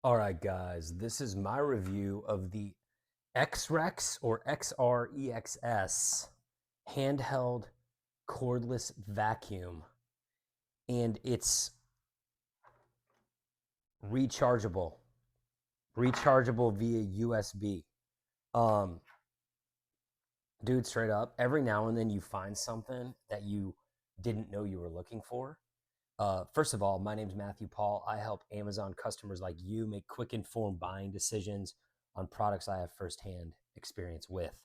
All right, guys, this is my review of the XREXS or XREXS handheld cordless vacuum, and it's rechargeable, rechargeable via USB. Um, Dude, straight up, every now and then you find something that you didn't know you were looking for. First of all, my name's Matthew Paul. I help Amazon customers like you make quick, informed buying decisions on products I have firsthand experience with.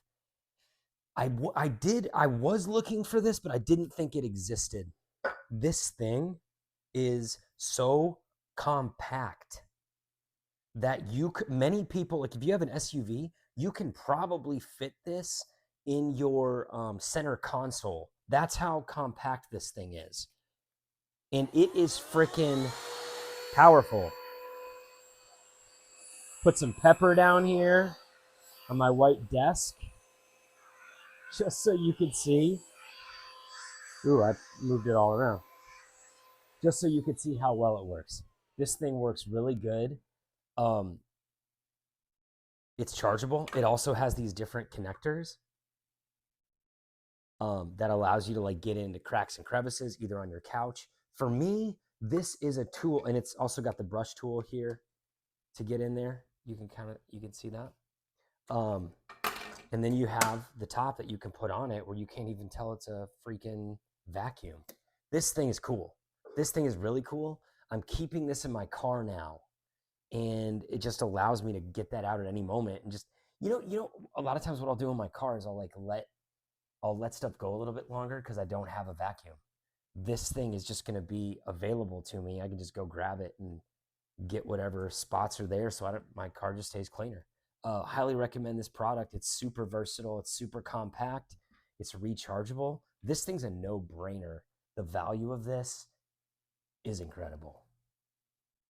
I was looking for this, but I didn't think it existed. This thing is so compact that many people, like if you have an SUV, you can probably fit this in your center console. That's how compact this thing is. And it is freaking powerful. Put some pepper down here on my white desk just so you can see. Ooh, I moved it all around. Just so you can see how well it works. This thing works really good. Um, it's chargeable. It also has these different connectors that allows you to like get into cracks and crevices either on your couch. For me, this is a tool, and it's also got the brush tool here to get in there. You can see that. And then you have the top that you can put on it where you can't even tell it's a freaking vacuum. This thing is cool. This thing is really cool. I'm keeping this in my car now, and it just allows me to get that out at any moment. And just, a lot of times what I'll do in my car is I'll let stuff go a little bit longer because I don't have a vacuum. This thing is just going to be available to me. I can just go grab it and get whatever spots are there, so my car just stays cleaner. Highly recommend this product. It's super versatile. It's super compact. It's rechargeable. This thing's a no-brainer. The value of this is incredible.